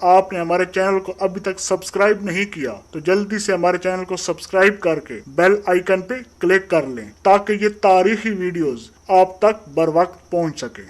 آپ نے ہمارے چینل کو ابھی تک سبسکرائب نہیں کیا تو جلدی سے ہمارے چینل کو سبسکرائب کر کے بیل آئیکن پہ کلک کر لیں تاکہ یہ تاریخی ویڈیوز آپ تک بر وقت پہنچ سکے۔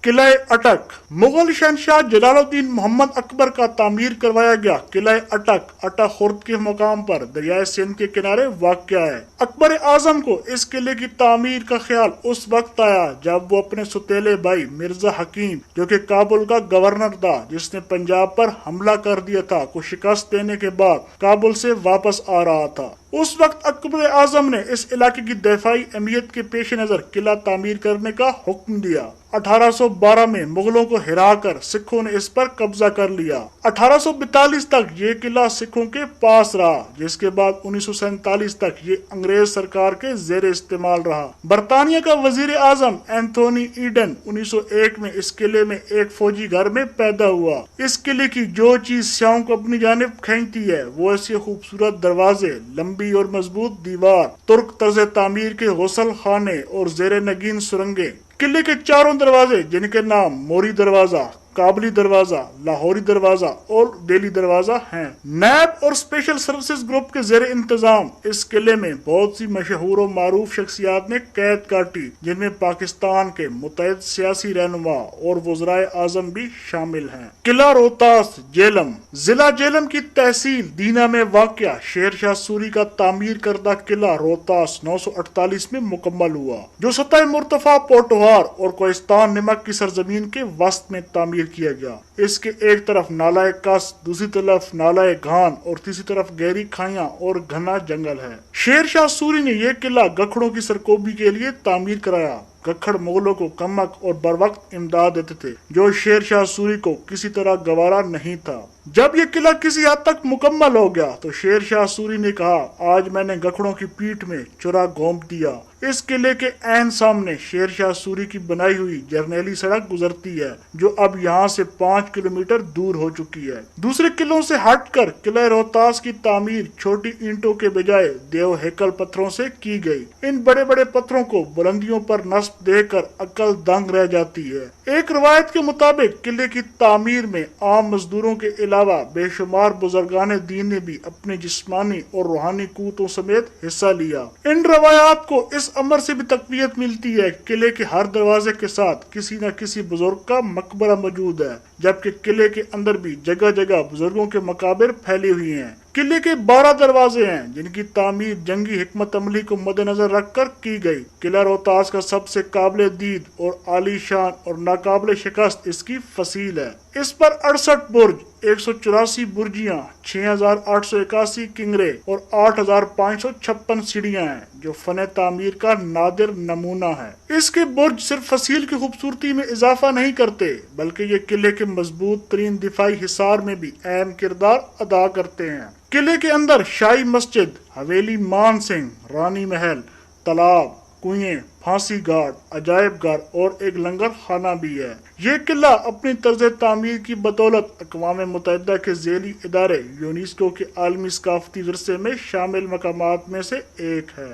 قلعہ اٹک مغل شہنشاہ جلال الدین محمد اکبر کا تعمیر کروایا گیا قلعہ اٹک اٹا خورد کے مقام پر دریائے سندھ کے کنارے واقع ہے۔ اکبر اعظم کو اس قلعے کی تعمیر کا خیال اس وقت آیا جب وہ اپنے ستیلے بھائی مرزا حکیم جو کہ کابل کا گورنر تھا جس نے پنجاب پر حملہ کر دیا تھا کو شکست دینے کے بعد کابل سے واپس آ رہا تھا۔ اس وقت اکبر اعظم نے اس علاقے کی دفاعی اہمیت کے پیش نظر قلعہ تعمیر کرنے کا حکم دیا۔ 1812 میں مغلوں کو ہرا کر سکھوں نے اس پر قبضہ کر لیا۔ 1842 تک یہ قلعہ سکھوں کے پاس رہا جس کے بعد 1947 تک یہ انگریز سرکار کے زیر استعمال رہا۔ برطانیہ کا وزیر اعظم اینتھونی ایڈن 1901 میں اس قلعے میں ایک فوجی گھر میں پیدا ہوا۔ اس قلعے کی جو چیز سیاحوں کو اپنی جانب کھینچتی ہے وہ ایسے خوبصورت دروازے، لمبی اور مضبوط دیوار، ترک طرز تعمیر کے غسل خانے اور زیر نگین سرنگیں۔ قلعے کے چاروں دروازے جن کے نام موری دروازہ، کابلی دروازہ، لاہوری دروازہ اور دہلی دروازہ ہیں۔ نیب اور اسپیشل سروسز گروپ کے زیر انتظام اس قلعے میں بہت سی مشہور و معروف شخصیات نے قید کاٹی جن میں پاکستان کے متعدد سیاسی رہنما اور وزرائے اعظم بھی شامل ہیں۔ قلعہ روہتاس جہلم ضلع جہلم کی تحصیل دینا میں واقع شیر شاہ سوری کا تعمیر کردہ قلعہ روہتاس 948 میں مکمل ہوا جو سطح مرتفع پوٹوہار اور کوہستان نمک کی سرزمین کے وسط میں تعمیر کیا گیا۔ اس کے ایک طرف نالہ کس، دوسری طرف نالہ گھان اور تیسری طرف گہری کھائیاں اور گھنا جنگل ہے۔ شیر شاہ سوری نے یہ قلعہ گکھڑوں کی سرکوبی کے لیے تعمیر کرایا۔ گکھڑ مغلوں کو کمک اور بر وقت امداد دیتے تھے جو شیر شاہ سوری کو کسی طرح گوارا نہیں تھا۔ جب یہ قلعہ کسی حد تک مکمل ہو گیا تو شیر شاہ سوری نے کہا آج میں نے گکھڑوں کی پیٹھ میں چرا گھونپ دیا۔ اس قلعے کے عین سامنے شیر شاہ سوری کی بنائی ہوئی جرنیلی سڑک گزرتی ہے جو اب یہاں سے 5 کلومیٹر دور ہو چکی ہے۔ دوسرے قلعوں سے ہٹ کر قلعہ روہتاس کی تعمیر چھوٹی اینٹوں کے بجائے دیو ہیکل پتھروں سے کی گئی۔ ان بڑے بڑے پتھروں کو بلندیوں پر نصب دے کر عقل دنگ رہ جاتی ہے۔ ایک روایت کے مطابق قلعے کی تعمیر میں عام مزدوروں کے علاوہ بے شمار بزرگان دین نے بھی اپنی جسمانی اور روحانی قوتوں سمیت حصہ لیا۔ ان روایات کو اس امر سے بھی تقویت ملتی ہے قلعے کے ہر دروازے کے ساتھ کسی نہ کسی بزرگ کا مقبرہ موجود ہے جبکہ قلعے کے اندر بھی جگہ جگہ بزرگوں کے مقابر پھیلی ہوئی ہیں۔ قلعے کے 12 دروازے ہیں جن کی تعمیر جنگی حکمت عملی کو مد نظر رکھ کر کی گئی۔ قلعہ روہتاس کا سب سے قابل دید اور عالی شان اور ناقابل شکست اس کی فصیل ہے۔ اس پر 68 برج، 184 برجیاں، 6881 کنگرے اور 8556 سیڑھیاں ہیں جو فن تعمیر کا نادر نمونہ ہے۔ اس کے برج صرف فصیل کی خوبصورتی میں اضافہ نہیں کرتے بلکہ یہ قلعے کے مضبوط ترین دفاعی حصار میں بھی اہم کردار ادا کرتے ہیں۔ قلعے کے اندر شاہی مسجد، حویلی مان سنگھ، رانی محل، تالاب، کنویں، پھانسی گھاٹ، عجائب گھر اور ایک لنگر خانہ بھی ہے۔ یہ قلعہ اپنی طرز تعمیر کی بدولت اقوام متحدہ کے ذیلی ادارے یونیسکو کے عالمی ثقافتی ورثے میں شامل مقامات میں سے ایک ہے۔